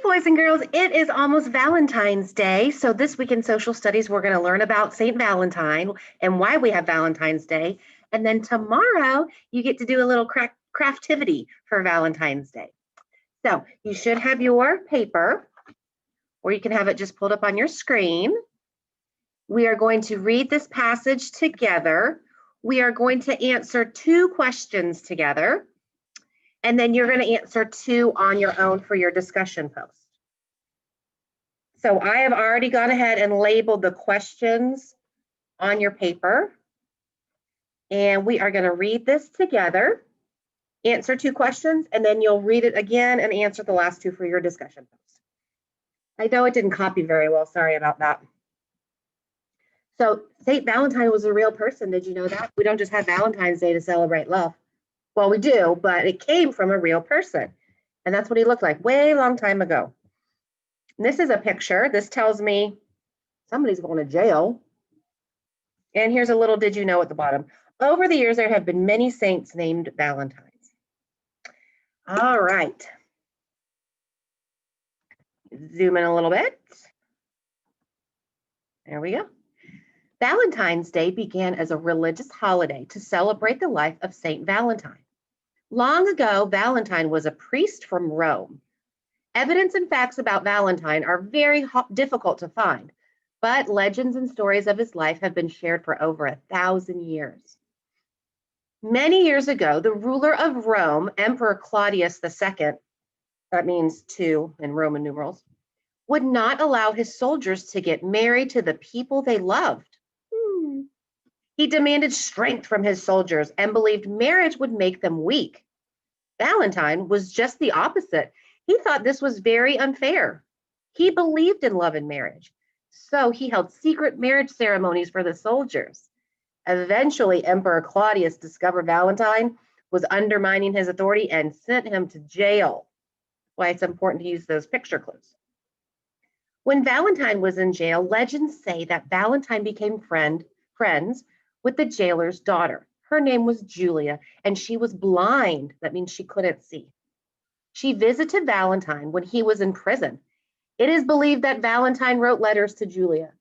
boys and girls, it is almost Valentine's Day. So this week in social studies, we're going to learn about St. Valentine and why we have Valentine's Day. And then tomorrow, you get to do a little craftivity for Valentine's Day. So you should have your paper, or you can have it just pulled up on your screen. We are going to read this passage together. We are going to answer 2 questions together. And then you're going to answer 2 on your own for your discussion post. So I have already gone ahead and labeled the questions on your paper. And we are going to read this together, answer 2 questions, and then you'll read it again and answer the last 2 for your discussion post. I know it didn't copy very well. Sorry about that. So St. Valentine was a real person. Did you know that? We don't just have Valentine's Day to celebrate love. Well, we do, but it came from a real person. And that's what he looked like way long time ago. And this is a picture. This tells me somebody's going to jail. And here's a little did you know at the bottom. Over the years, there have been many saints named Valentines. All right. Zoom in a little bit. There we go. Valentine's Day began as a religious holiday to celebrate the life of Saint Valentine. Long ago, Valentine was a priest from Rome. Evidence and facts about Valentine are very difficult to find, but legends and stories of his life have been shared for over 1,000 years. Many years ago, the ruler of Rome, Emperor Claudius II, that means 2 in Roman numerals, would not allow his soldiers to get married to the people they loved. He demanded strength from his soldiers and believed marriage would make them weak. Valentine was just the opposite. He thought this was very unfair. He believed in love and marriage, so he held secret marriage ceremonies for the soldiers. Eventually, Emperor Claudius discovered Valentine was undermining his authority and sent him to jail. Why it's important to use those picture clues. When Valentine was in jail, legends say that Valentine became friends with the jailer's daughter. Her name was Julia, and she was blind. That means she couldn't see. She visited Valentine when he was in prison. It is believed that Valentine wrote letters to Julia.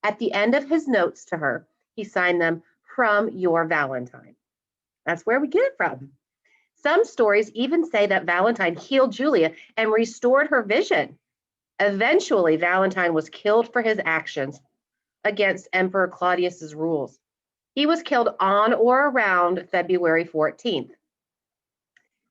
At the end of his notes to her, he signed them, "From your Valentine." That's where we get it from. Some stories even say that Valentine healed Julia and restored her vision. Eventually, Valentine was killed for his actions against Emperor Claudius's rules. He was killed on or around February 14th.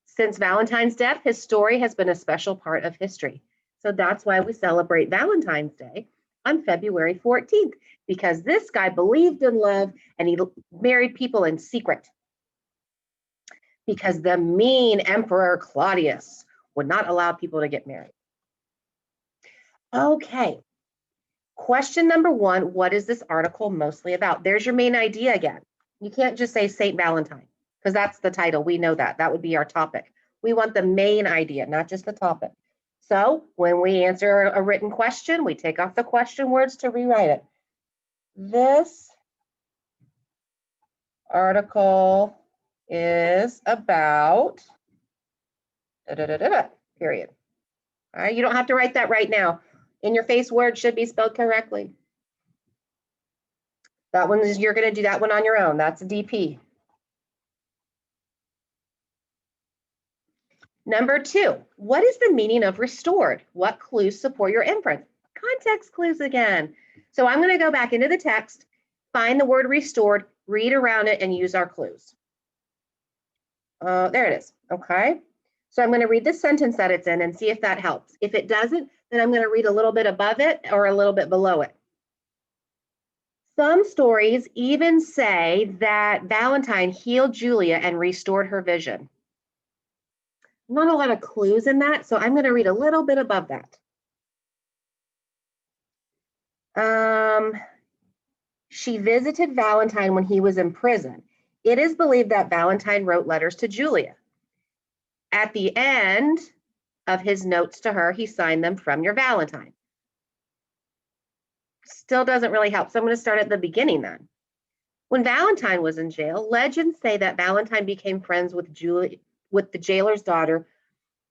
Since Valentine's death, his story has been a special part of history. So that's why we celebrate Valentine's Day on February 14th, because this guy believed in love and he married people in secret. Because the mean Emperor Claudius would not allow people to get married. Okay. Question number 1, what is this article mostly about? There's your main idea again. You can't just say St. Valentine, because that's the title. We know that. That would be our topic. We want the main idea, not just the topic. So when we answer a written question, we take off the question words to rewrite it. This article is about period. All right, you don't have to write that right now. In your face, word should be spelled correctly. That one is, you're going to do that one on your own. That's a DP. Number 2, what is the meaning of restored? What clues support your inference? Context clues again. So I'm going to go back into the text, find the word restored, read around it, and use our clues. There it is. Okay. So I'm going to read the sentence that it's in and see if that helps. If it doesn't, then I'm going to read a little bit above it or a little bit below it. Some stories even say that Valentine healed Julia and restored her vision. Not a lot of clues in that, so I'm going to read a little bit above that. She visited Valentine when he was in prison. It is believed that Valentine wrote letters to Julia. At the end of his notes to her, he signed them, "From your Valentine." Still doesn't really help, so I'm going to start at the beginning then. When Valentine was in jail, legends say that Valentine became friends with the jailer's daughter.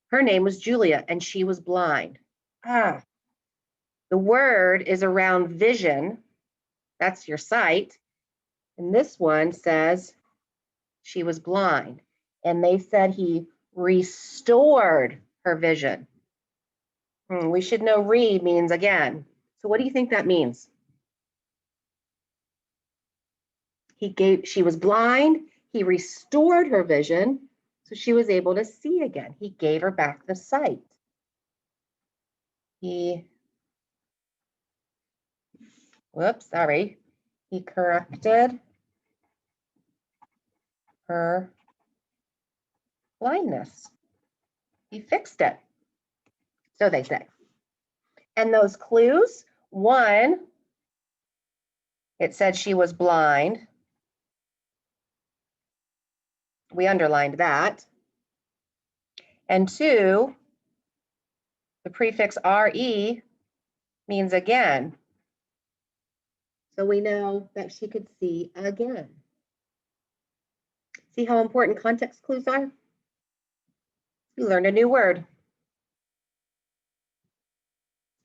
Her name was Julia, and she was blind. The word is around vision. That's your sight. And this one says she was blind. And they said he restored her vision. We should know means again. So what do you think that means? She was blind. He restored her vision. So she was able to see again. He gave her back the sight. He corrected her blindness. He fixed it. So they say. And those clues, one, it said she was blind. We underlined that. And two, the prefix RE means again. So we know that she could see again. See how important context clues are? You learned a new word.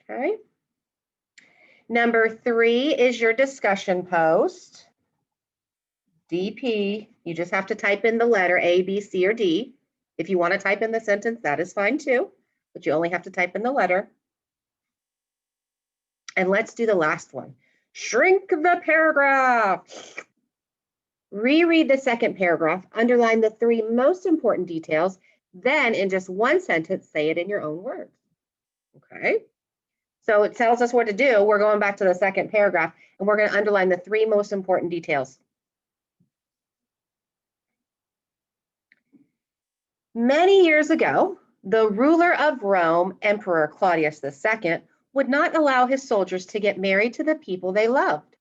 Okay. Number 3 is your discussion post. DP, you just have to type in the letter A, B, C, or D. If you want to type in the sentence, that is fine too, but you only have to type in the letter. And let's do the last one. Shrink the paragraph. Reread the second paragraph, underline the 3 most important details, then in just one sentence, say it in your own words. Okay? So it tells us what to do. We're going back to the second paragraph, and we're going to underline the 3 most important details. Many years ago, the ruler of Rome, Emperor Claudius II, would not allow his soldiers to get married to the people they loved.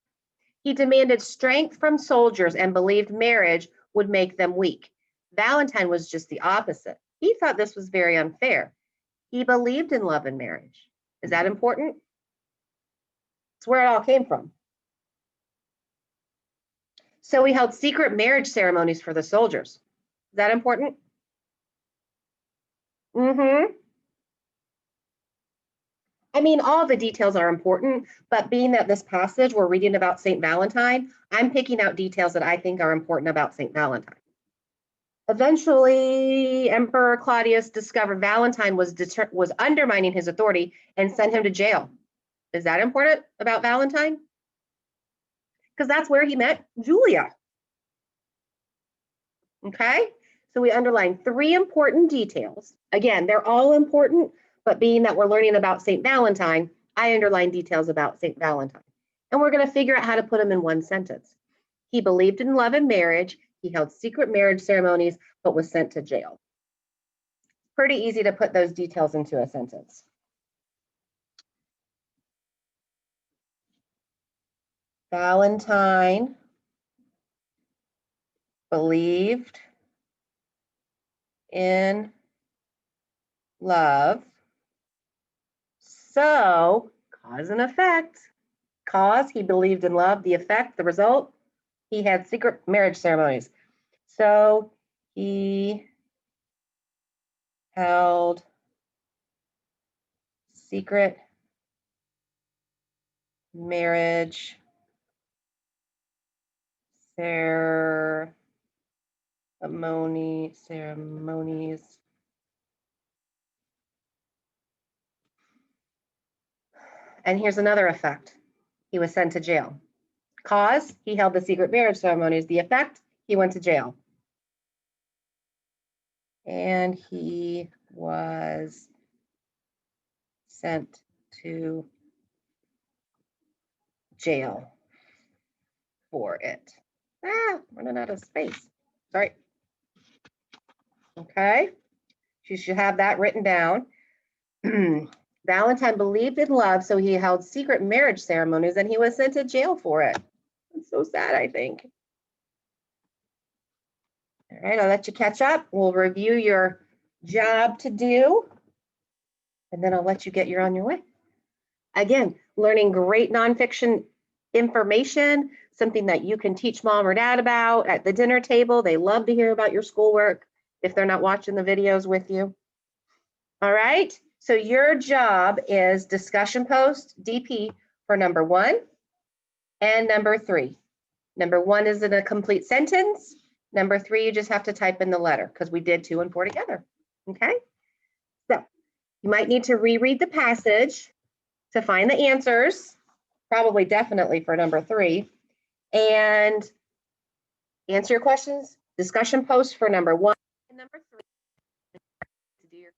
He demanded strength from soldiers and believed marriage would make them weak. Valentine was just the opposite. He thought this was very unfair. He believed in love and marriage. Is that important? It's where it all came from. So he held secret marriage ceremonies for the soldiers. Is that important? I mean, all the details are important, but being that this passage we're reading about St. Valentine, I'm picking out details that I think are important about St. Valentine. Eventually, Emperor Claudius discovered Valentine was undermining his authority and sent him to jail. Is that important about Valentine? Because that's where he met Julia. Okay, so we underline 3 important details. Again, they're all important, but being that we're learning about St. Valentine, I underline details about St. Valentine. And we're going to figure out how to put them in one sentence. He believed in love and marriage. He held secret marriage ceremonies, but was sent to jail. Pretty easy to put those details into a sentence. Valentine believed in love. So, cause and effect. Cause, he believed in love. The effect, the result, he had secret marriage ceremonies. So, he held secret marriage ceremonies. And here's another effect. He was sent to jail. Cause, he held the secret marriage ceremonies. The effect, he went to jail. And he was sent to jail for it. Running out of space. Sorry. Okay. You should have that written down. Valentine believed in love, so he held secret marriage ceremonies and he was sent to jail for it. It's so sad, I think. All right, I'll let you catch up. We'll review your job to do, and then I'll let you get on your way. Again, learning great nonfiction information, something that you can teach mom or dad about at the dinner table. They love to hear about your schoolwork if they're not watching the videos with you. All right, So your job is discussion post, DP, for number 1 and number 3. Number 1 is in a complete sentence. Number 3, you just have to type in the letter because we did 2 and 4 together. Okay? So you might need to reread the passage to find the answers, probably definitely for number 3, and answer your questions. Discussion post for number 1 and number 3 to do your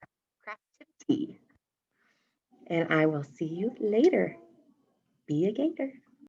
craftivity. And I will see you later. Be a gator.